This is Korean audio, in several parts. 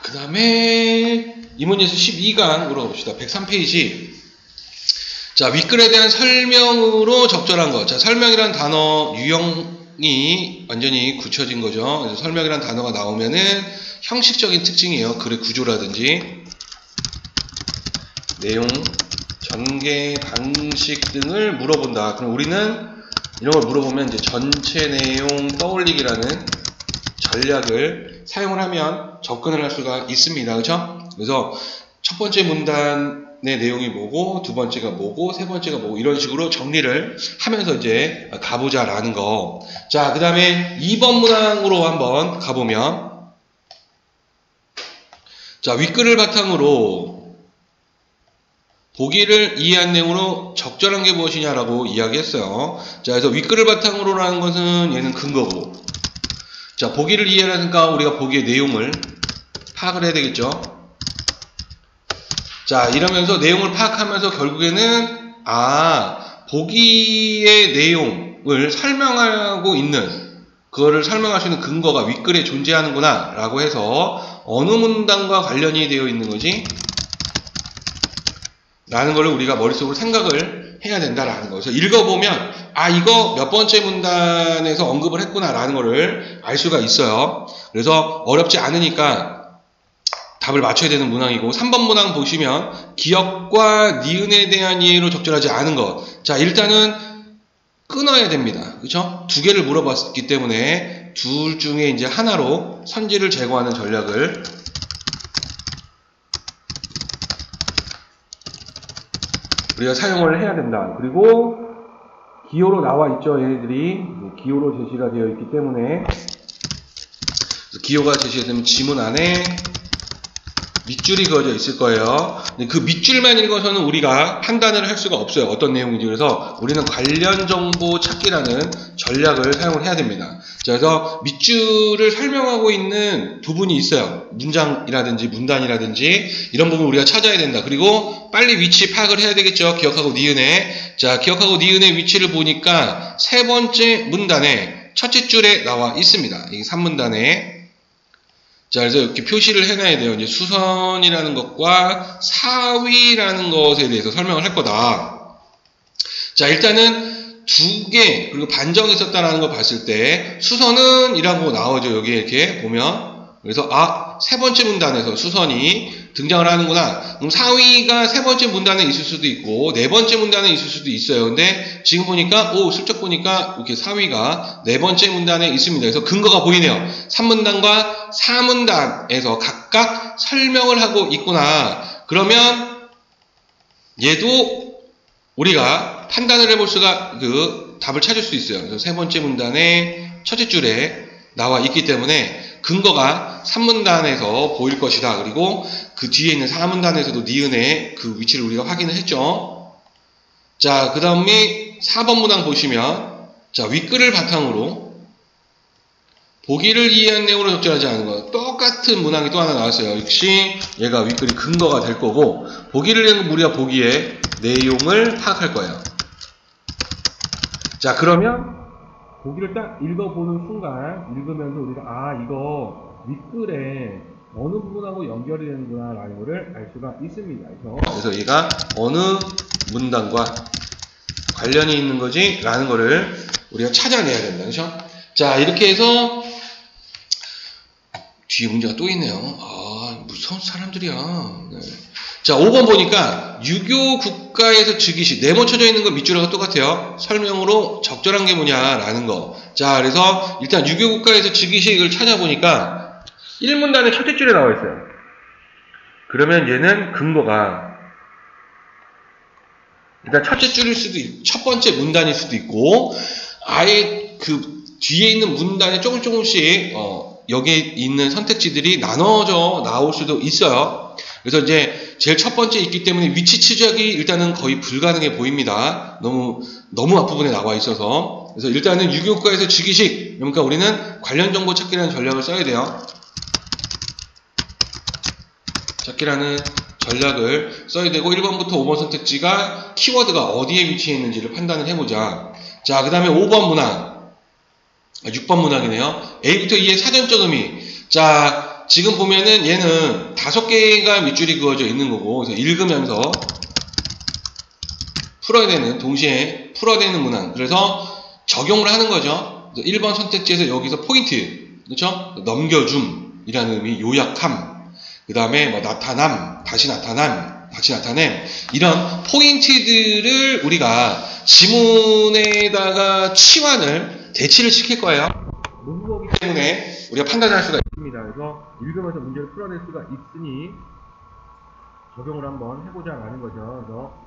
그 다음에 이 문제에서 12강으로 가봅시다. 103페이지. 자, 윗글에 대한 설명으로 적절한 것. 자, 설명이란 단어 유형이 완전히 굳혀진 거죠. 그래서 설명이란 단어가 나오면은 형식적인 특징이에요. 글의 구조라든지 내용, 전개, 방식 등을 물어본다. 그럼 우리는 이런 걸 물어보면 이제 전체 내용 떠올리기라는 전략을 사용을 하면 접근을 할 수가 있습니다. 그렇죠? 그래서 첫 번째 문단의 내용이 뭐고, 두 번째가 뭐고, 세 번째가 뭐고, 이런 식으로 정리를 하면서 이제 가보자라는 거. 자, 그 다음에 2번 문항으로 한번 가보면, 자, 윗글을 바탕으로 보기를 이해한 내용으로 적절한 게 무엇이냐라고 이야기했어요. 자, 그래서 윗글을 바탕으로라는 것은 얘는 근거고, 자, 보기를 이해하니까 우리가 보기의 내용을 파악을 해야 되겠죠. 자, 이러면서 내용을 파악하면서 결국에는 보기의 내용을 설명하고 있는, 그거를 설명할 수 있는 근거가 윗글에 존재하는구나 라고 해서 어느 문단과 관련이 되어 있는 거지? 라는 걸 우리가 머릿속으로 생각을 해야 된다라는 거. 그래서 읽어보면 이거 몇 번째 문단에서 언급을 했구나 라는 거를 알 수가 있어요. 그래서 어렵지 않으니까 답을 맞춰야 되는 문항이고, 3번 문항 보시면 기억과 니은에 대한 이해로 적절하지 않은 것. 자, 일단은 끊어야 됩니다. 그렇죠? 두 개를 물어봤기 때문에 둘 중에 이제 하나로 선지를 제거하는 전략을 우리가 사용을 해야 된다. 그리고 기호로 나와 있죠. 얘네들이 기호로 제시가 되어 있기 때문에 기호가 제시되면 지문 안에 밑줄이 그어져 있을 거예요. 근데 그 밑줄만 읽어서는 우리가 판단을 할 수가 없어요. 어떤 내용인지. 그래서 우리는 관련 정보 찾기라는 전략을 사용을 해야 됩니다. 자, 그래서 밑줄을 설명하고 있는 부분이 있어요. 문장이라든지 문단이라든지 이런 부분 우리가 찾아야 된다. 그리고 빨리 위치 파악을 해야 되겠죠. 기억하고 니은에. 자, 기억하고 니은의 위치를 보니까 세 번째 문단에 첫째 줄에 나와 있습니다. 이 3문단에. 자, 그래서 이렇게 표시를 해놔야 돼요. 이제 수선이라는 것과 사위라는 것에 대해서 설명을 할 거다. 자, 일단은 두 개, 그리고 반정이 있었다라는 걸 봤을 때, 수선은 이라고 나오죠. 여기에 이렇게 보면. 그래서, 세 번째 문단에서 수선이 등장을 하는구나. 그럼 사위가 세 번째 문단에 있을 수도 있고, 네 번째 문단에 있을 수도 있어요. 근데 지금 보니까, 슬쩍 보니까 이렇게 사위가 네 번째 문단에 있습니다. 그래서 근거가 보이네요. 3문단과 4문단에서 각각 설명을 하고 있구나. 그러면 얘도 우리가 판단을 해볼 수가, 답을 찾을 수 있어요. 그래서 세 번째 문단의 첫째 줄에 나와 있기 때문에 근거가 3문단에서 보일 것이다. 그리고 그 뒤에 있는 4문단에서도 니은의 그 위치를 우리가 확인을 했죠. 자, 그 다음에 4번 문항 보시면, 자, 윗글을 바탕으로 보기를 이해한 내용으로 적절하지 않은 것. 똑같은 문항이 또 하나 나왔어요. 역시 얘가 윗글이 근거가 될 거고, 보기를 이해한 우리가 보기의 내용을 파악할 거예요. 자, 그러면 보기를 딱 읽어보는 순간, 읽으면서 우리가 이거 윗글에 어느 부분하고 연결이 되는구나 라는 것을 알 수가 있습니다. 그래서 얘가 어느 문단과 관련이 있는 거지 라는 거를 우리가 찾아내야 된다. 그렇죠? 자, 이렇게 해서 뒤에 문제가 또 있네요. 무서운 사람들이야. 네. 자, 5번 보니까 유교 국가에서 즉위식, 네모쳐져 있는 거 밑줄하고 똑같아요. 설명으로 적절한 게 뭐냐라는 거. 자, 그래서 일단 유교 국가에서 즉위식을 찾아보니까 1문단의 첫째 줄에 나와 있어요. 그러면 얘는 근거가 일단 첫째 줄일 수도 있고, 첫 번째 문단일 수도 있고, 아예 그 뒤에 있는 문단에 조금씩 여기에 있는 선택지들이 나눠져 나올 수도 있어요. 그래서 이제 제일 첫 번째 있기 때문에 위치 추적이 일단은 거의 불가능해 보입니다. 너무 앞부분에 나와 있어서. 그래서 일단은 유교국가에서 즉위식, 그러니까 우리는 관련 정보 찾기라는 전략을 써야 돼요. 찾기라는 전략을 써야 되고, 1번부터 5번 선택지가 키워드가 어디에 위치해 있는지를 판단을 해보자. 자, 그 다음에 5번 문항. 6번 문항이네요. A부터 E의 사전적 의미. 자, 지금 보면은 얘는 5개가 밑줄이 그어져 있는 거고, 그래서 읽으면서 풀어야 되는, 동시에 풀어야 되는 문항. 그래서 적용을 하는 거죠. 1번 선택지에서 여기서 포인트, 그렇죠? 넘겨줌이라는 의미, 요약함, 그 다음에 뭐 나타남, 다시 나타남, 다시 나타냄, 이런 포인트들을 우리가 지문에다가 치환을, 대치를 시킬 거예요. 문구어기 때문에 우리가 판단할 수가 있습니다. 그래서 읽으면서 문제를 풀어낼 수가 있으니 적용을 한번 해보자 하는 거죠. 그래서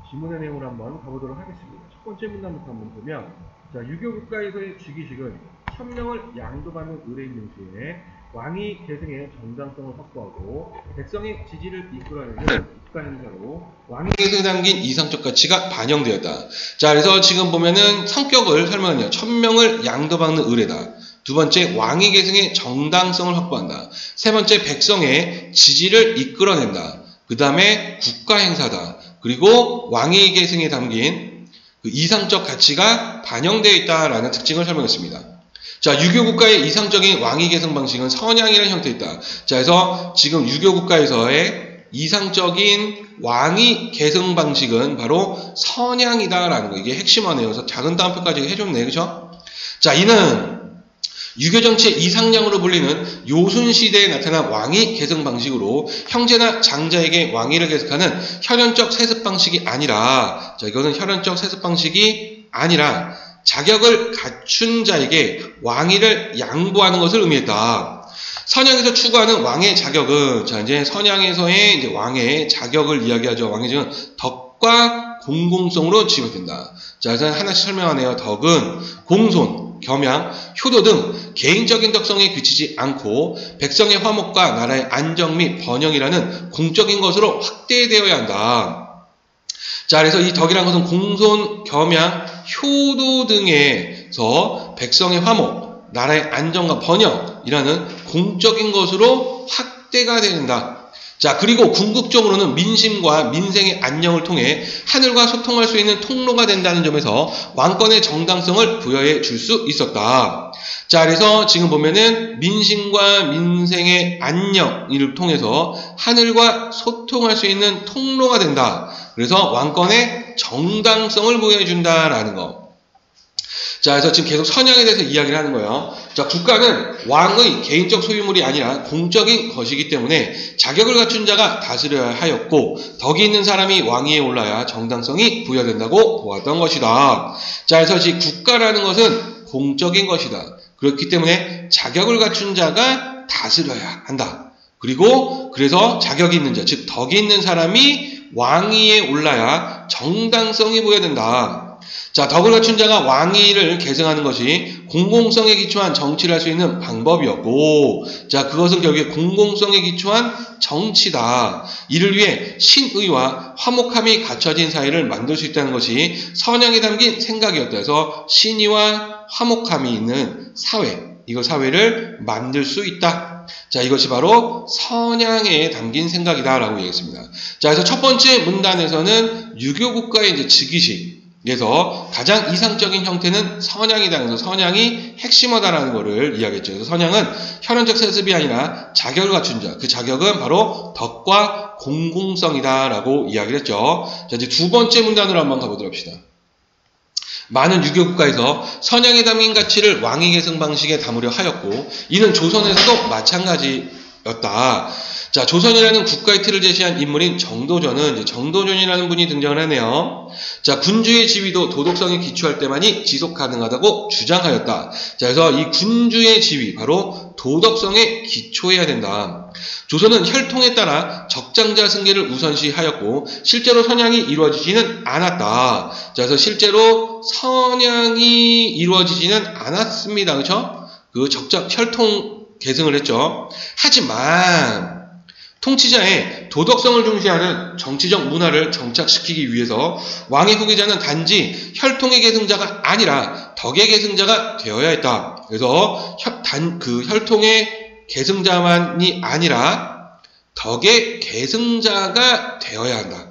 지문의 내용을 한번 가보도록 하겠습니다. 첫 번째 문단부터 한번 보면, 자, 유교 국가에서의 즉위식은 천명을 양도받는 의뢰인 명시에 왕이 계승의 정당성을 확보하고 백성의 지지를 이끌어내는 국가 행사로 왕의 계승에 담긴 이상적 가치가 반영되었다. 자, 그래서 지금 보면은 성격을 설명하냐, 천명을 양도받는 의뢰다. 두 번째, 왕의 계승의 정당성을 확보한다. 세 번째, 백성의 지지를 이끌어낸다. 그 다음에 국가 행사다. 그리고 왕의 계승에 담긴 그 이상적 가치가 반영되어 있다라는 특징을 설명했습니다. 자, 유교 국가의 이상적인 왕위 계승 방식은 선양이라는 형태에 있다. 자, 그래서 지금 유교 국가에서의 이상적인 왕위 계승 방식은 바로 선양이다라는 거. 이게 핵심어네요. 그래서 작은 따옴표까지 해줬네, 그죠? 자, 이는 유교 정치의 이상량으로 불리는 요순 시대에 나타난 왕위 계승 방식으로 형제나 장자에게 왕위를 계승하는 혈연적 세습 방식이 아니라, 자, 이거는 혈연적 세습 방식이 아니라 자격을 갖춘 자에게 왕위를 양보하는 것을 의미했다. 선양에서 추구하는 왕의 자격은, 자, 이제 선양에서의 이제 왕의 자격을 이야기하죠. 왕의 자격은 덕과 공공성으로 지급된다. 자, 그래서 하나씩 설명하네요. 덕은 공손, 겸양, 효도 등 개인적인 덕성에 그치지 않고 백성의 화목과 나라의 안정 및 번영이라는 공적인 것으로 확대되어야 한다. 자, 그래서 이 덕이라는 것은 공손, 겸양, 효도 등에서 백성의 화목, 나라의 안정과 번영이라는 공적인 것으로 확대가 된다. 자, 그리고 궁극적으로는 민심과 민생의 안녕을 통해 하늘과 소통할 수 있는 통로가 된다는 점에서 왕권의 정당성을 부여해 줄 수 있었다. 자, 그래서 지금 보면은 민심과 민생의 안녕을 통해서 하늘과 소통할 수 있는 통로가 된다. 그래서 왕권의 정당성을 부여해 준다라는 거. 자, 그래서 지금 계속 선양에 대해서 이야기를 하는 거예요. 자, 국가는 왕의 개인적 소유물이 아니라 공적인 것이기 때문에 자격을 갖춘 자가 다스려야 하였고, 덕이 있는 사람이 왕위에 올라야 정당성이 부여된다고 보았던 것이다. 자, 그래서 이 국가라는 것은 공적인 것이다. 그렇기 때문에 자격을 갖춘 자가 다스려야 한다. 그리고 그래서 자격이 있는 자, 즉 덕이 있는 사람이 왕위에 올라야 정당성이 부여된다. 자, 덕을 갖춘 자가 왕위를 계승하는 것이 공공성에 기초한 정치를 할 수 있는 방법이었고, 자, 그것은 결국에 공공성에 기초한 정치다. 이를 위해 신의와 화목함이 갖춰진 사회를 만들 수 있다는 것이 선양에 담긴 생각이었다. 그래서 신의와 화목함이 있는 사회, 이거 사회를 만들 수 있다. 자, 이것이 바로 선양에 담긴 생각이다라고 얘기했습니다. 자, 그래서 첫 번째 문단에서는 유교 국가의 이제 즉위식, 그래서 가장 이상적인 형태는 선양이다. 그래서 선양이 핵심어다라는 것을 이야기했죠. 그래서 선양은 혈연적 세습이 아니라 자격을 갖춘 자, 그 자격은 바로 덕과 공공성이다라고 이야기를 했죠. 자, 이제 두 번째 문단으로 한번 가보도록 합시다. 많은 유교 국가에서 선양에 담긴 가치를 왕위 계승 방식에 담으려 하였고, 이는 조선에서도 마찬가지였다. 자, 조선이라는 국가의 틀을 제시한 인물인 정도전은, 이제 정도전이라는 분이 등장을 하네요. 자, 군주의 지위도 도덕성에 기초할 때만이 지속 가능하다고 주장하였다. 자, 그래서 이 군주의 지위, 바로 도덕성에 기초해야 된다. 조선은 혈통에 따라 적장자 승계를 우선시하였고, 실제로 선양이 이루어지지는 않았다. 자, 그래서 실제로 선양이 이루어지지는 않았습니다. 그렇죠? 그 혈통 계승을 했죠. 하지만 통치자의 도덕성을 중시하는 정치적 문화를 정착시키기 위해서 왕의 후계자는 단지 혈통의 계승자가 아니라 덕의 계승자가 되어야 했다. 그래서 그 혈통의 계승자만이 아니라 덕의 계승자가 되어야 한다.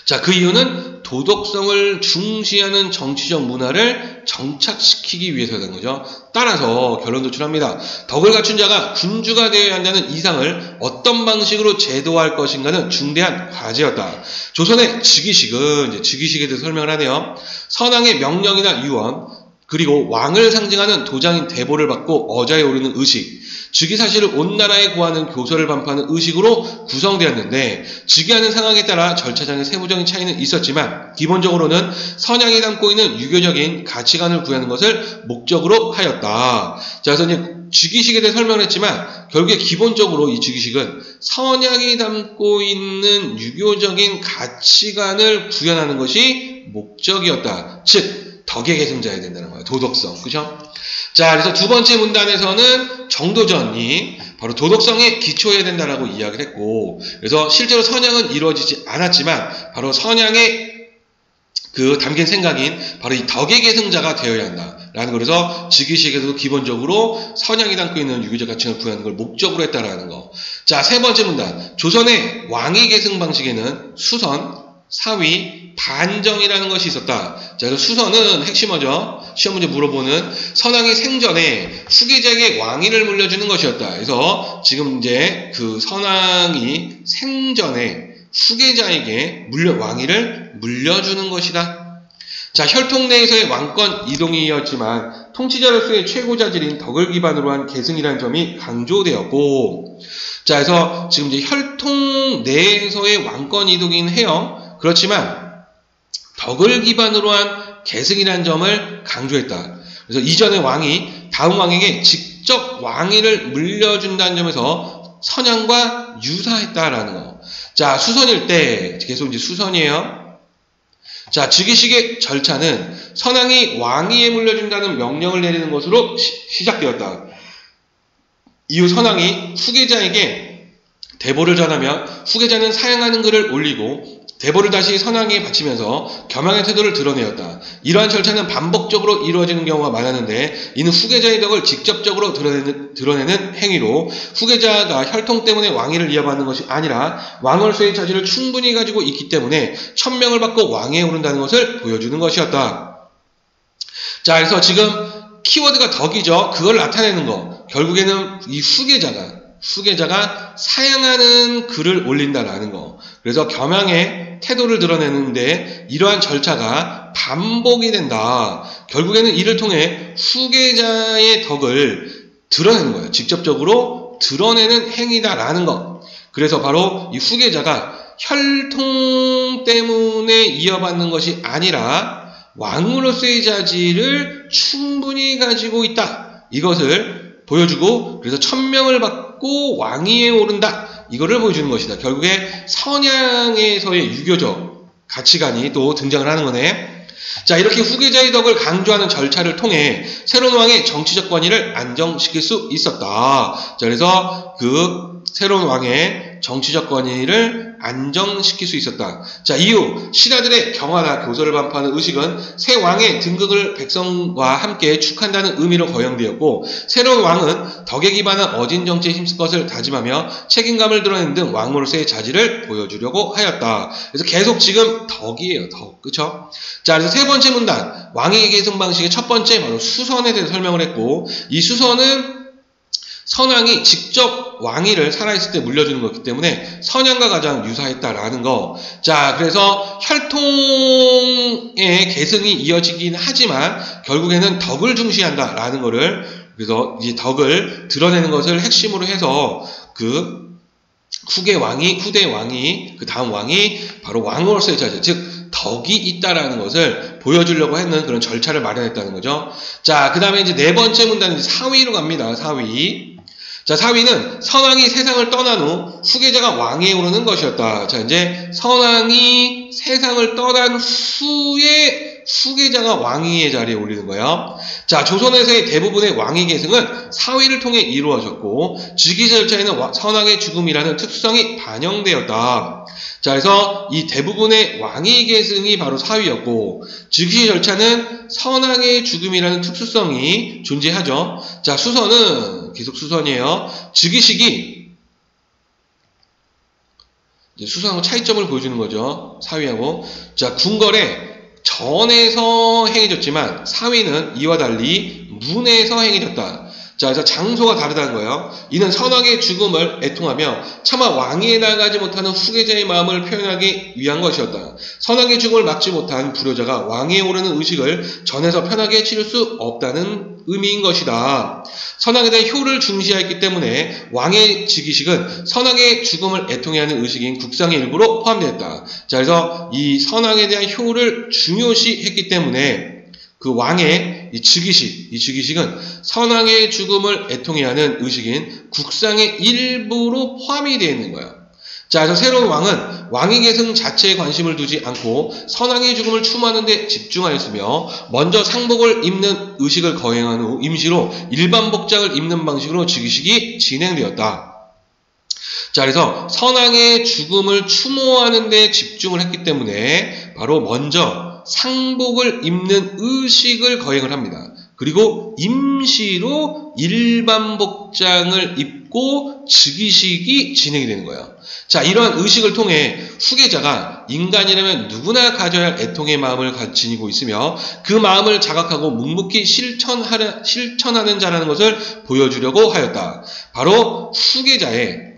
자, 그 이유는 도덕성을 중시하는 정치적 문화를 정착시키기 위해서라는 거죠. 따라서 결론 도출합니다. 덕을 갖춘 자가 군주가 되어야 한다는 이상을 어떤 방식으로 제도할 것인가는 중대한 과제였다. 조선의 즉위식은 이제 즉위식에 대해서 설명을 하네요. 선왕의 명령이나 유언, 그리고 왕을 상징하는 도장인 대보를 받고 어자에 오르는 의식, 즉위사실을 온 나라에 고하는 교서를 반포하는 의식으로 구성되었는데, 즉위하는 상황에 따라 절차상의 세부적인 차이는 있었지만 기본적으로는 선양이 담고 있는 유교적인 가치관을 구하는 것을 목적으로 하였다. 자, 그래서 이제 즉위식에 대해 설명을 했지만 결국에 기본적으로 이 즉위식은 선양이 담고 있는 유교적인 가치관을 구현하는 것이 목적이었다. 즉 덕의 계승자여야 된다는 거예요. 도덕성. 그죠? 자, 그래서 두 번째 문단에서는 정도전이 바로 도덕성에 기초해야 된다라고 이야기를 했고, 그래서 실제로 선양은 이루어지지 않았지만 바로 선양의 그 담긴 생각인 바로 이 덕의 계승자가 되어야 한다라는 거. 그래서 즉위식에서도 기본적으로 선양이 담고 있는 유교적 가치를 구하는 걸 목적으로 했다라는 거. 자, 세 번째 문단. 조선의 왕위 계승 방식에는 수선, 사위, 반정이라는 것이 있었다. 자, 그래서 수선은 핵심어죠. 시험 문제 물어보는 선왕이 생전에 후계자에게 왕위를 물려주는 것이었다. 그래서 지금 이제 그 선왕이 생전에 후계자에게 왕위를 물려주는 것이다. 자, 혈통 내에서의 왕권 이동이었지만 통치자로서의 최고 자질인 덕을 기반으로 한 계승이라는 점이 강조되었고, 자, 그래서 지금 이제 혈통 내에서의 왕권 이동이긴 해요. 그렇지만 덕을 기반으로 한 계승이라는 점을 강조했다. 그래서 이전의 왕이 다음 왕에게 직접 왕위를 물려준다는 점에서 선양과 유사했다라는 거. 자, 수선일 때 계속 이제 수선이에요. 자, 즉위식의 절차는 선왕이 왕위에 물려준다는 명령을 내리는 것으로 시작되었다. 이후 선왕이 후계자에게 대보를 전하면 후계자는 사양하는 글을 올리고 대보를 다시 선왕에게 바치면서 겸양의 태도를 드러내었다. 이러한 절차는 반복적으로 이루어지는 경우가 많았는데 이는 후계자의 덕을 직접적으로 드러내는 행위로 후계자가 혈통 때문에 왕위를 이어받는 것이 아니라 왕으로서의 자질을 충분히 가지고 있기 때문에 천명을 받고 왕위에 오른다는 것을 보여주는 것이었다. 자, 그래서 지금 키워드가 덕이죠. 그걸 나타내는 거. 결국에는 이 후계자가 사양하는 글을 올린다라는 거. 그래서 겸양의 태도를 드러내는데 이러한 절차가 반복이 된다. 결국에는 이를 통해 후계자의 덕을 드러내는 거예요. 직접적으로 드러내는 행위다라는 것. 그래서 바로 이 후계자가 혈통 때문에 이어받는 것이 아니라 왕으로서의 자질을 충분히 가지고 있다. 이것을 보여주고, 그래서 천명을 받고 왕위에 오른다. 이거를 보여주는 것이다. 결국에 선양에서의 유교적 가치관이 또 등장을 하는 거네. 자, 이렇게 후계자의 덕을 강조하는 절차를 통해 새로운 왕의 정치적 권위를 안정시킬 수 있었다. 자, 그래서 그 새로운 왕의 정치적 권위를 안정시킬 수 있었다. 자, 이후 신하들의 경화나 교서를 반포하는 의식은 새 왕의 등극을 백성과 함께 축한다는 의미로 거행되었고, 새로운 왕은 덕에 기반한 어진 정치에 힘쓸 것을 다짐하며 책임감을 드러내는 등 왕으로서의 자질을 보여주려고 하였다. 그래서 계속 지금 덕이에요. 덕. 그쵸? 자, 그래서 세 번째 문단, 왕의 계승 방식의 첫 번째 바로 수선에 대해서 설명을 했고, 이 수선은 선왕이 직접 왕위를 살아있을 때 물려주는 것이기 때문에 선양과 가장 유사했다라는 거. 자, 그래서 혈통의 계승이 이어지긴 하지만 결국에는 덕을 중시한다라는 거를, 그래서 이 덕을 드러내는 것을 핵심으로 해서 그 후대 왕이, 그 다음 왕이 바로 왕으로서의 자질, 즉 덕이 있다라는 것을 보여주려고 했는 그런 절차를 마련했다는 거죠. 자, 그 다음에 이제 네 번째 문단은 사위로 갑니다. 사위. 자, 사위는 선왕이 세상을 떠난 후 후계자가 왕위에 오르는 것이었다. 자, 이제 선왕이 세상을 떠난 후에 후계자가 왕위의 자리에 올리는 거예요. 자, 조선에서의 대부분의 왕위 계승은 사위를 통해 이루어졌고, 즉위 절차에는 선왕의 죽음이라는 특수성이 반영되었다. 자, 그래서 이 대부분의 왕위 계승이 바로 사위였고, 즉위 절차는 선왕의 죽음이라는 특수성이 존재하죠. 자, 수선은 계속 수선이에요. 즉위식이 이제 수선하고 차이점을 보여주는 거죠. 사위하고. 자, 궁궐에 전에서 행해졌지만 사위는 이와 달리 문에서 행해졌다. 자, 그래서 장소가 다르다는 거예요. 이는 선왕의 죽음을 애통하며 차마 왕위에 나가지 못하는 후계자의 마음을 표현하기 위한 것이었다. 선왕의 죽음을 막지 못한 불효자가 왕위에 오르는 의식을 전에서 편하게 치를 수 없다는 의미인 것이다. 선왕에 대한 효를 중시하였기 때문에 왕의 즉위식은 선왕의 죽음을 애통해하는 의식인 국상의 일부로 포함되었다. 자, 그래서 이 선왕에 대한 효를 중요시했기 때문에 그 왕의 이 즉위식은 선왕의 죽음을 애통해하는 의식인 국상의 일부로 포함이 되어 있는 거예요. 자, 그래서 새로운 왕은 왕위 계승 자체에 관심을 두지 않고 선왕의 죽음을 추모하는 데 집중하였으며 먼저 상복을 입는 의식을 거행한 후 임시로 일반 복장을 입는 방식으로 즉위식이 진행되었다. 자, 그래서 선왕의 죽음을 추모하는 데 집중을 했기 때문에 바로 먼저 상복을 입는 의식을 거행을 합니다. 그리고 임시로 일반 복장을 입고 즉위식이 진행이 되는 거예요. 자, 이러한 의식을 통해 후계자가 인간이라면 누구나 가져야 할 애통의 마음을 지니고 있으며 그 마음을 자각하고 묵묵히 실천하는 자라는 것을 보여주려고 하였다. 바로 후계자의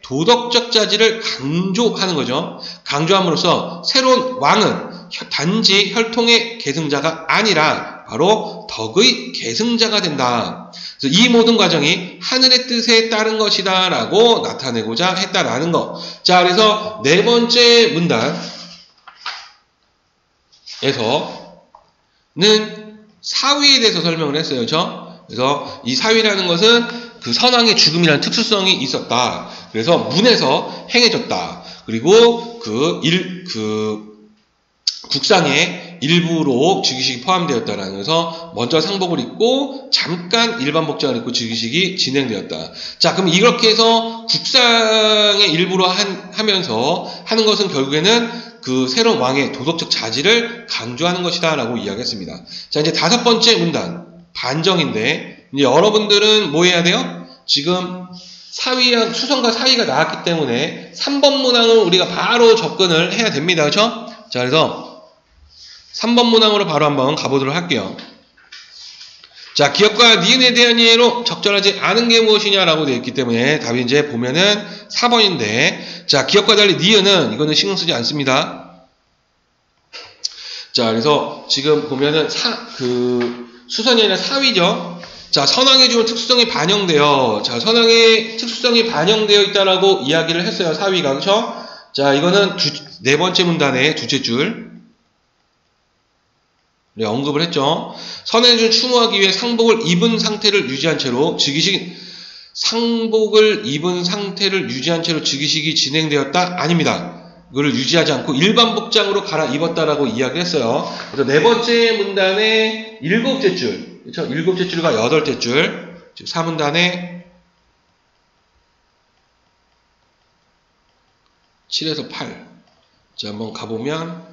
도덕적 자질을 강조하는 거죠. 강조함으로써 새로운 왕은 단지 혈통의 계승자가 아니라 바로 덕의 계승자가 된다. 그래서 이 모든 과정이 하늘의 뜻에 따른 것이다 라고 나타내고자 했다라는 거. 자, 그래서 네 번째 문단에서는 사위에 대해서 설명을 했어요. 그렇죠? 그래서 이 사위라는 것은 그 선왕의 죽음이라는 특수성이 있었다. 그래서 문에서 행해졌다. 그리고 국상의 일부로 즉위식이 포함되었다라는 것에서 먼저 상복을 입고 잠깐 일반 복장을 입고 즉위식이 진행되었다. 자, 그럼 이렇게 해서 국상의 일부로 하면서 하는 것은 결국에는 그 새로운 왕의 도덕적 자질을 강조하는 것이다 라고 이야기했습니다. 자, 이제 다섯 번째 문단 반정인데 이제 여러분들은 뭐 해야 돼요? 지금 사위와 수선과 사위가 나왔기 때문에 3번 문항으로 우리가 바로 접근을 해야 됩니다. 그렇죠? 자, 그래서 3번 문항으로 바로 한번 가보도록 할게요. 자, 기역과 니은에 대한 이해로 적절하지 않은 게 무엇이냐라고 되어 있기 때문에 답이 이제 보면은 4번인데, 자, 기역과 달리 니은은 이거는 신경 쓰지 않습니다. 자, 그래서 지금 보면은 수선이 아니라 사위죠. 자, 선왕의 죽음 특수성이 반영되어, 자, 선왕의 특수성이 반영되어 있다라고 이야기를 했어요. 사위가. 그렇죠? 자, 이거는 네 번째 문단의 두째 줄. 네, 언급을 했죠. 선왕의 죽음을 추모하기 위해 상복을 입은 상태를 유지한 채로 상복을 입은 상태를 유지한 채로 즉위식이 진행되었다? 아닙니다. 그걸 유지하지 않고 일반 복장으로 갈아입었다라고 이야기했어요. 그래서 네 번째 문단의 일곱째 줄, 그렇죠? 일곱째 줄과 여덟째 줄, 즉 4문단의 7에서 8. 자, 한번 가보면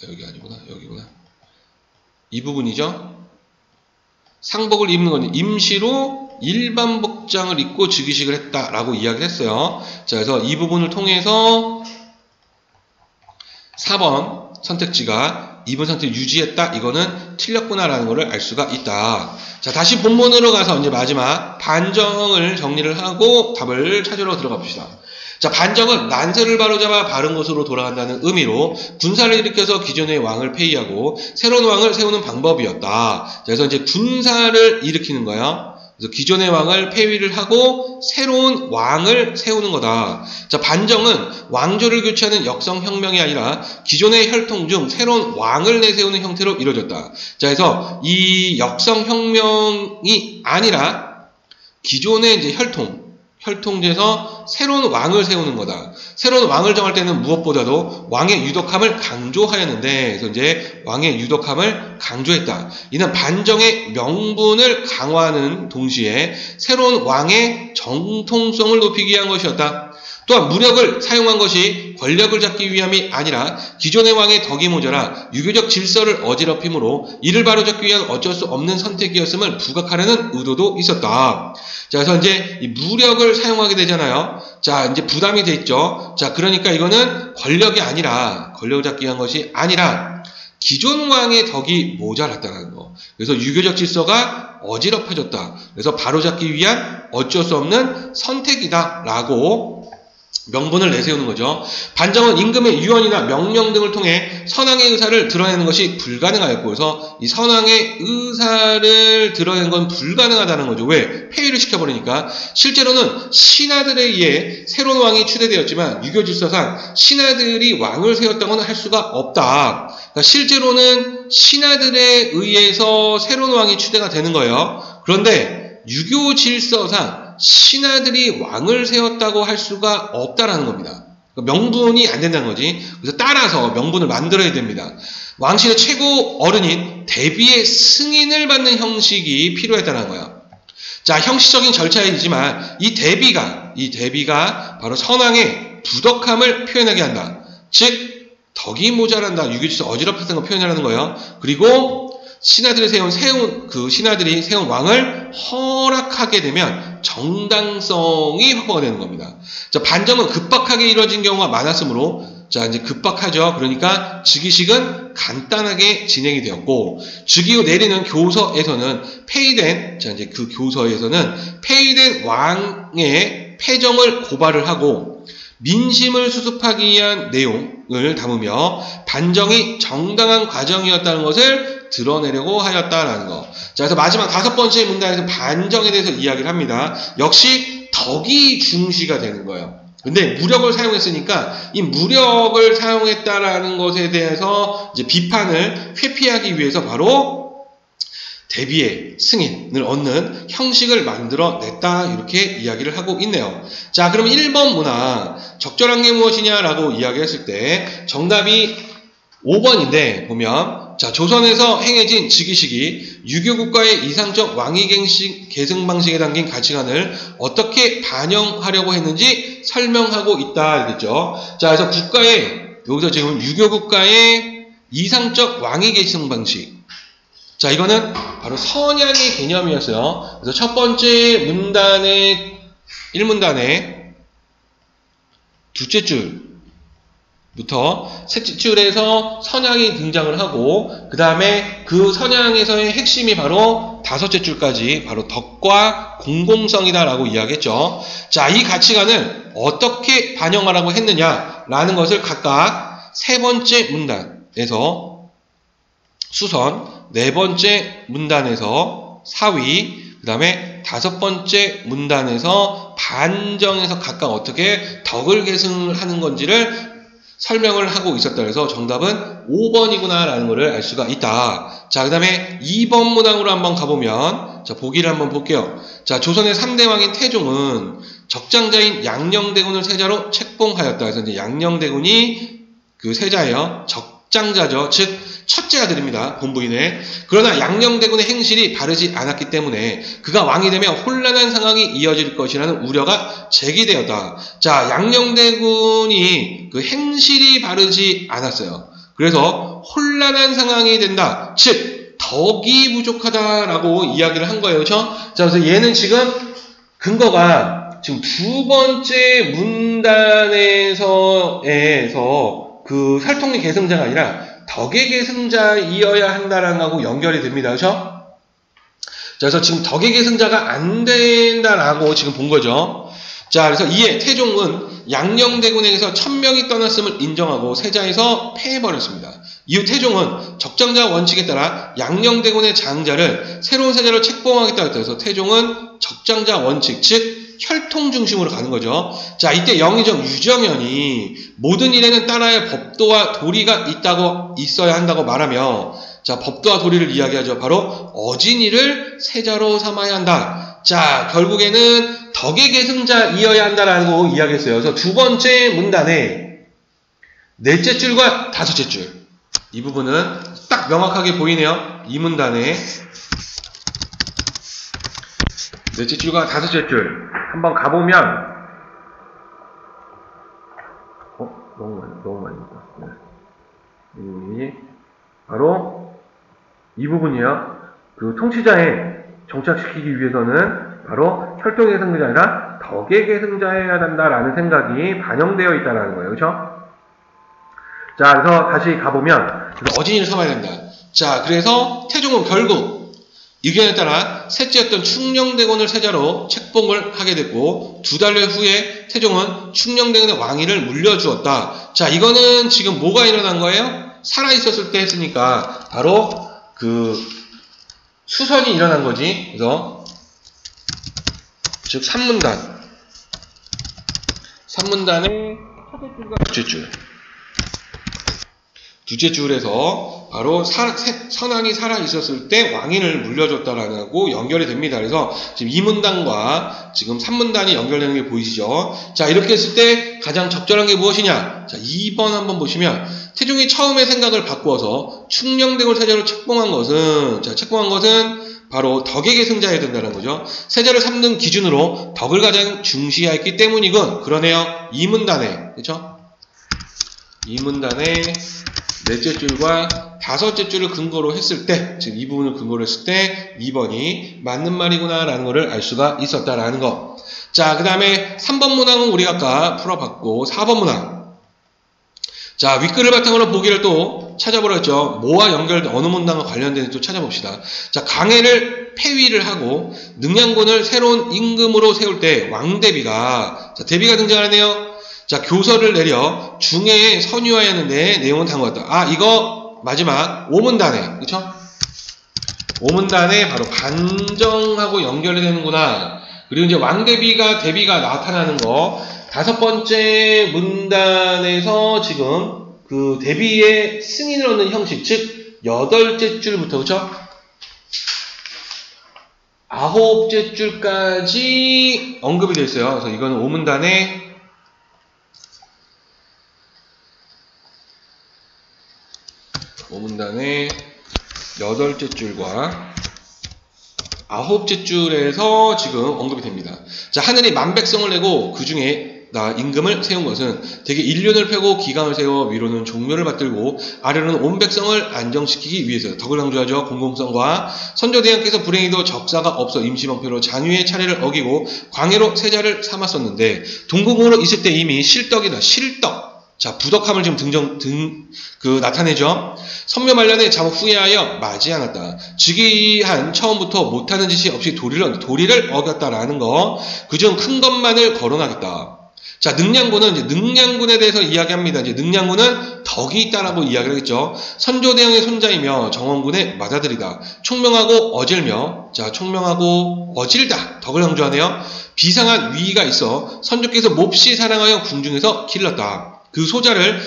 여기 아니구나, 여기구나. 이 부분이죠. 상복을 입는 건 임시로 일반 복장을 입고 즉위식을 했다라고 이야기를 했어요. 자, 그래서 이 부분을 통해서 4번 선택지가 입은 상태를 유지했다. 이거는 틀렸구나라는 것을 알 수가 있다. 자, 다시 본문으로 가서 이제 마지막 반정을 정리를 하고 답을 찾으러 들어가 봅시다. 자, 반정은 난세를 바로잡아 바른 곳으로 돌아간다는 의미로 군사를 일으켜서 기존의 왕을 폐위하고 새로운 왕을 세우는 방법이었다. 자, 그래서 이제 군사를 일으키는 거예요. 그래서 기존의 왕을 폐위를 하고 새로운 왕을 세우는 거다. 자, 반정은 왕조를 교체하는 역성혁명이 아니라 기존의 혈통 중 새로운 왕을 내세우는 형태로 이루어졌다. 자, 그래서 이 역성혁명이 아니라 기존의 이제 혈통제에서 새로운 왕을 세우는 거다. 새로운 왕을 정할 때는 무엇보다도 왕의 유덕함을 강조하였는데, 그래서 이제 왕의 유덕함을 강조했다. 이는 반정의 명분을 강화하는 동시에 새로운 왕의 정통성을 높이기 위한 것이었다. 또한 무력을 사용한 것이 권력을 잡기 위함이 아니라 기존의 왕의 덕이 모자라 유교적 질서를 어지럽힘으로 이를 바로잡기 위한 어쩔 수 없는 선택이었음을 부각하려는 의도도 있었다. 자, 그래서 이제 이 무력을 사용하게 되잖아요. 자, 이제 부담이 돼 있죠. 자, 그러니까 이거는 권력이 아니라, 권력을 잡기 위한 것이 아니라, 기존 왕의 덕이 모자랐다는 거. 그래서 유교적 질서가 어지럽혀졌다. 그래서 바로잡기 위한 어쩔 수 없는 선택이다라고 명분을 내세우는 거죠. 반정은 임금의 유언이나 명령 등을 통해 선왕의 의사를 드러내는 것이 불가능하였고, 그래서 이 선왕의 의사를 드러내는 건 불가능하다는 거죠. 왜? 폐위를 시켜버리니까. 실제로는 신하들에 의해 새로운 왕이 추대되었지만 유교 질서상 신하들이 왕을 세웠다고는 할 수가 없다. 그러니까 실제로는 신하들에 의해서 새로운 왕이 추대가 되는 거예요. 그런데 유교 질서상 신하들이 왕을 세웠다고 할 수가 없다라는 겁니다. 명분이 안 된다는 거지. 그래서 따라서 명분을 만들어야 됩니다. 왕실의 최고 어른인 대비의 승인을 받는 형식이 필요했다는 거예요. 자, 형식적인 절차이지만 이 대비가 바로 선왕의 부덕함을 표현하게 한다. 즉 덕이 모자란다. 유교질서 어지럽혔던 걸 표현하는 거예요. 그리고 신하들이 세운 왕을 허락하게 되면 정당성이 확보가 되는 겁니다. 자, 반정은 급박하게 이루어진 경우가 많았으므로, 자, 이제 급박하죠. 그러니까 즉위식은 간단하게 진행이 되었고, 즉위 후 내리는 교서에서는 폐위된 왕의 패정을 고발을 하고, 민심을 수습하기 위한 내용을 담으며 반정이 정당한 과정이었다는 것을 드러내려고 하였다라는 거. 자, 그래서 마지막 5번째 문단에서 반정에 대해서 이야기를 합니다. 역시 덕이 중시가 되는 거예요. 근데 무력을 사용했으니까 이 무력을 사용했다라는 것에 대해서 이제 비판을 회피하기 위해서 바로 대비의 승인을 얻는 형식을 만들어냈다, 이렇게 이야기를 하고 있네요. 자, 그러면 1번 문화, 적절한 게 무엇이냐라고 이야기했을 때 정답이 5번인데 보면, 자, 조선에서 행해진 즉위식이 유교국가의 이상적 왕위 계승 방식에 담긴 가치관을 어떻게 반영하려고 했는지 설명하고 있다, 이랬죠. 자, 그래서 여기서 지금 유교국가의 이상적 왕위 계승 방식. 자, 이거는 바로 선양의 개념이었어요. 그래서 첫 번째 문단의 1문단의 두째 줄부터 셋째 줄에서 선양이 등장을 하고, 그 다음에 그 선양에서의 핵심이 바로 5째 줄까지 바로 덕과 공공성이다라고 이야기했죠. 자, 이 가치관을 어떻게 반영하라고 했느냐라는 것을 각각 3번째 문단에서 수선, 4번째 문단에서 사위, 그 다음에 5번째 문단에서 반정에서 각각 어떻게 덕을 계승을 하는 건지를 설명을 하고 있었다. 그래서 정답은 5번이구나 라는 것을 알 수가 있다. 자, 그 다음에 2번 문항으로 한번 가보면, 자, 보기를 한번 볼게요. 자, 조선의 3대 왕인 태종은 적장자인 양녕대군을 세자로 책봉하였다. 그래서 이제 양녕대군이 그 세자예요. 적장자죠. 즉 첫째 아들입니다. 본부인의. 그러나 양녕대군의 행실이 바르지 않았기 때문에 그가 왕이 되면 혼란한 상황이 이어질 것이라는 우려가 제기되었다. 자, 양녕대군이 그 행실이 바르지 않았어요. 그래서 혼란한 상황이 된다. 즉 덕이 부족하다라고 이야기를 한 거예요. 그렇죠? 자, 그래서 얘는 지금 근거가 지금 2번째 문단에서 그 혈통의 계승자가 아니라 덕의 계승자이어야 한다라는 거하고 연결이 됩니다. 그렇죠? 자, 그래서 지금 덕의 계승자가 안 된다라고 지금 본 거죠. 자, 그래서 이에 태종은 양녕대군에게서 1000명이 떠났음을 인정하고 세자에서 패해버렸습니다. 이후 태종은 적장자 원칙에 따라 양녕대군의 장자를 새로운 세자로 책봉하겠다고 했다. 그래서 태종은 적장자 원칙, 즉 혈통 중심으로 가는 거죠. 자, 이때 영의정 유정연이 모든 일에는 따라야 법도와 도리가 있어야 한다고 말하며, 자, 법도와 도리를 이야기하죠. 바로 어진이를 세자로 삼아야 한다. 자, 결국에는 덕의 계승자이어야 한다라고 이야기했어요. 그래서 2번째 문단에 4째 줄과 5째 줄, 이 부분은 딱 명확하게 보이네요. 이 문단에 4째 줄과 5째 줄 한번 가보면, 너무 많이 네. 바로 이 부분이요. 그 통치자에 정착시키기 위해서는 바로 혈통의 계승자가 아니라 덕의 계승자여야 한다라는 생각이 반영되어 있다는 거예요. 그렇죠? 자, 그래서 다시 가보면 어진이를 삼아야 된다. 자, 그래서 태종은 결국 의견에 따라 셋째였던 충녕대군을 세자로 책봉을 하게 됐고 2달 후에 태종은 충녕대군의 왕위를 물려주었다. 자, 이거는 지금 뭐가 일어난 거예요? 살아있었을 때 했으니까 바로 그 수선이 일어난 거지. 그래서 즉 산문단의 첫째 줄과 둘째 줄. 둘째 줄에서 바로 선왕이 살아있었을 때 왕위를 물려줬다라고 연결이 됩니다. 그래서 지금 이문단과 지금 삼문단이 연결되는 게 보이시죠? 자, 이렇게 했을 때 가장 적절한 게 무엇이냐? 자, 2번 한번 보시면 태종이 처음에 생각을 바꾸어서 충녕대군을 세자로 책봉한 것은 바로 덕의 계승자여야 된다는 거죠. 세자를 삼는 기준으로 덕을 가장 중시하였기 때문이군. 그러네요. 이문단에, 그렇죠? 이문단의 넷째 줄과 다섯째 줄을 근거로 했을 때, 지금 이 부분을 근거로 했을 때 2번이 맞는 말이구나 라는 것을 알 수가 있었다라는 거. 자, 그 다음에 3번 문항은 우리가 아까 풀어봤고 4번 문항. 자, 윗글을 바탕으로 보기를 또 찾아보라 했죠. 뭐와 연결된 어느 문항과 관련된지 또 찾아봅시다. 자, 강해를 폐위를 하고 능양군을 새로운 임금으로 세울 때 왕대비가, 자, 대비가 등장하네요. 자, 교서를 내려 중해에 선유하였는데 내용은 다음과 같다. 아, 이거 마지막 5문단에, 그쵸? 5문단에 바로 반정하고 연결이 되는구나. 그리고 이제 대비가 나타나는 거. 5번째 문단에서 지금 그 대비의 승인을 얻는 형식, 즉 8째 줄부터, 그쵸? 9째 줄까지 언급이 되어 있어요. 그래서 이거는 5문단에 8째 줄과 9째 줄에서 지금 언급이 됩니다. 자, 하늘이 만백성을 내고 그 중에 나 임금을 세운 것은 대개 일륜을 펴고 기강을 세워 위로는 종묘를 받들고 아래로는 온 백성을 안정시키기 위해서. 덕을 강조하죠. 공공성과 선조대왕께서 불행히도 적사가 없어 임시방패로 장유의 차례를 어기고 광해로 세자를 삼았었는데 동궁으로 있을 때 이미 실덕이다. 실덕. 자, 부덕함을 지금 나타내죠. 선묘 말년에 자목 후회하여 맞이 않았다. 즉위한 처음부터 못하는 짓이 없이 도리를 어겼다라는 거. 그중 큰 것만을 거론하겠다. 자, 능량군은 이제 능량군에 대해서 이야기합니다. 이제 능량군은 덕이 있다라고 이야기를 하겠죠. 선조대왕의 손자이며 정원군의 맏아들이다. 총명하고 어질며, 자, 총명하고 어질다. 덕을 강조하네요. 비상한 위기가 있어 선조께서 몹시 사랑하여 궁중에서 길렀다. 그 소자를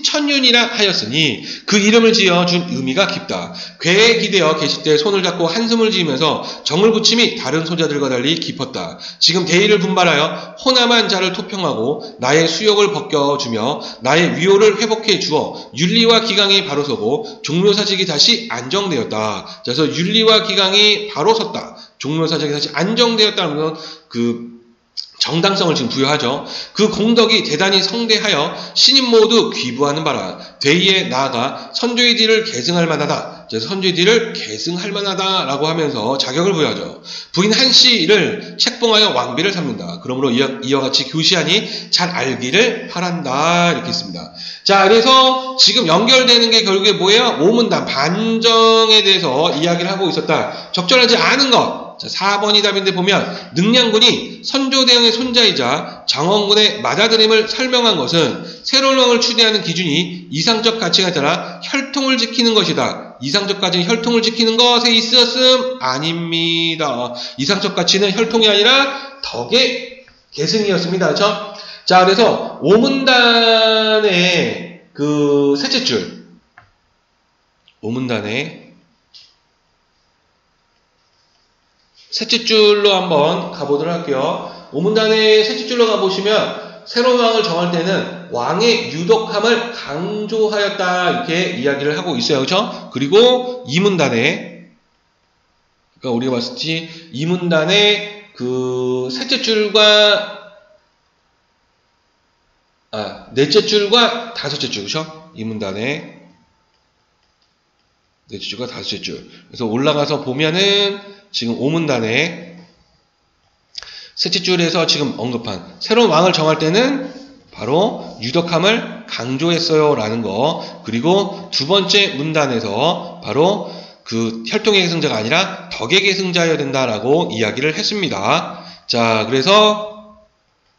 천윤이라 하였으니 그 이름을 지어준 의미가 깊다. 괴에 기대어 계실 때 손을 잡고 한숨을 지으면서 정을 붙임이 다른 소자들과 달리 깊었다. 지금 대의를 분발하여 호남한 자를 토평하고 나의 수욕을 벗겨주며 나의 위호를 회복해 주어 윤리와 기강이 바로 서고 종묘사직이 다시 안정되었다. 그래서 윤리와 기강이 바로 섰다. 종묘사직이 다시 안정되었다는 그 정당성을 지금 부여하죠. 그 공덕이 대단히 성대하여 신인 모두 귀부하는 바라 대의에 나아가 선조의 뒤를 계승할 만하다. 선조의 뒤를 계승할 만하다라고 하면서 자격을 부여하죠. 부인 한씨를 책봉하여 왕비를 삼는다. 그러므로 이와 같이 교시하니 잘 알기를 바란다. 이렇게 있습니다. 자, 그래서 지금 연결되는 게 결국에 뭐예요? 5문단 반정에 대해서 이야기를 하고 있었다. 적절하지 않은 것. 자, 4번이 답인데 보면 능량군이 선조대왕의 손자이자 장원군의 맏아들임을 설명한 것은 새로운 왕을 추대하는 기준이 이상적 가치가 따라 혈통을 지키는 것이다. 이상적 가치는 혈통을 지키는 것에 있었음? 아닙니다. 이상적 가치는 혈통이 아니라 덕의 계승이었습니다. 그렇죠? 자, 그래서 5문단의 그 셋째 줄, 5문단의 셋째 줄로 한번 가보도록 할게요. 5문단의 셋째 줄로 가보시면 새로운 왕을 정할 때는 왕의 유독함을 강조하였다. 이렇게 이야기를 하고 있어요. 그렇죠? 그리고 2문단에, 그러니까 우리가 봤을 때 2문단의 그 셋째 줄과 넷째 줄과 다섯째 줄. 그렇죠? 2문단의 넷째 줄과 다섯째 줄. 그래서 올라가서 보면은 지금 5문단에 셋째 줄에서 지금 언급한 새로운 왕을 정할 때는 바로 유덕함을 강조했어요 라는 거. 그리고 두 번째 문단에서 바로 그 혈통의 계승자가 아니라 덕의 계승자여야 된다라고 이야기를 했습니다. 자, 그래서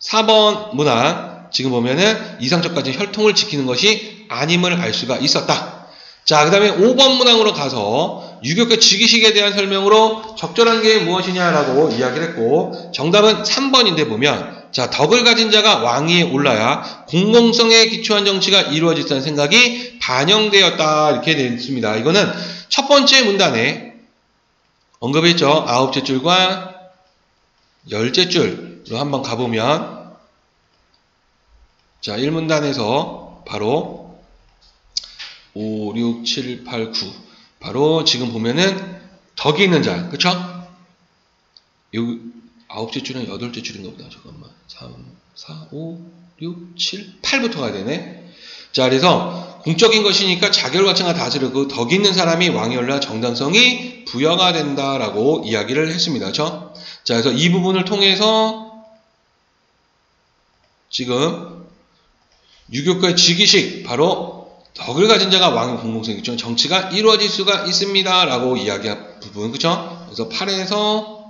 4번 문항 지금 보면은 이상적까지 혈통을 지키는 것이 아님을 알 수가 있었다. 자, 그 다음에 5번 문항으로 가서 유교과 직위식에 대한 설명으로 적절한 게 무엇이냐라고 이야기를 했고, 정답은 3번인데 보면, 자, 덕을 가진 자가 왕위에 올라야 공공성에 기초한 정치가 이루어진다는 생각이 반영되었다. 이렇게 되어 있습니다. 이거는 첫 번째 문단에 언급했죠. 9째 줄과 10째 줄로 한번 가보면, 자, 1문단에서 바로 5, 6, 7, 8, 9 바로 지금 보면은 덕이 있는 자, 그쵸? 여기 9째 줄은 8째 줄인가 보다. 잠깐만. 3, 4, 5, 6, 7, 8부터 가야 되네. 자, 그래서 공적인 것이니까 자결과천가 다스리고 덕이 있는 사람이 왕이 올라 정당성이 부여가 된다라고 이야기를 했습니다. 그쵸? 자, 그래서 이 부분을 통해서 지금 유교과의 직위식, 바로 덕을 가진 자가 왕의 공공성이죠. 정치가 이루어질 수가 있습니다. 라고 이야기한 부분, 그쵸? 그래서 8에서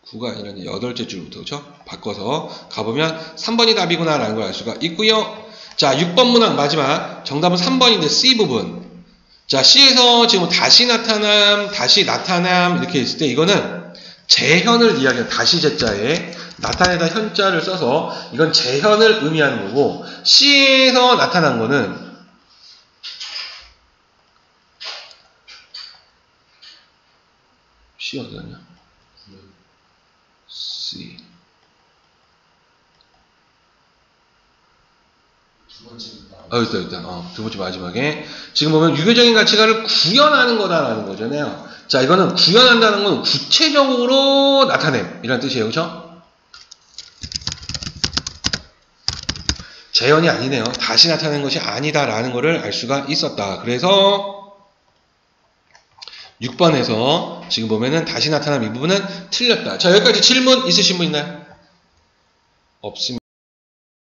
9가 아니라 8째 줄부터, 그쵸? 바꿔서 가보면 3번이 답이구나 라는 걸 알 수가 있고요. 자, 6번 문항 마지막. 정답은 3번인데 C 부분. 자, C에서 지금 다시 나타남, 다시 나타남 이렇게 있을 때 이거는 재현을 이야기해요. 다시 제자에 나타내다 현자를 써서 이건 재현을 의미하는 거고, C에서 나타난 거는 C 어디 갔냐? C 있다. 두 번째 마지막에 지금 보면 유교적인 가치관을 구현하는 거다라는 거잖아요. 자, 이거는 구현한다는 건 구체적으로 나타냄이라는 뜻이에요. 그렇죠? 재현이 아니네요. 다시 나타낸 것이 아니다라는 것을 알 수가 있었다. 그래서 6번에서 지금 보면은 다시 나타난 이 부분은 틀렸다. 자, 여기까지 질문 있으신 분 있나요? 없습니다.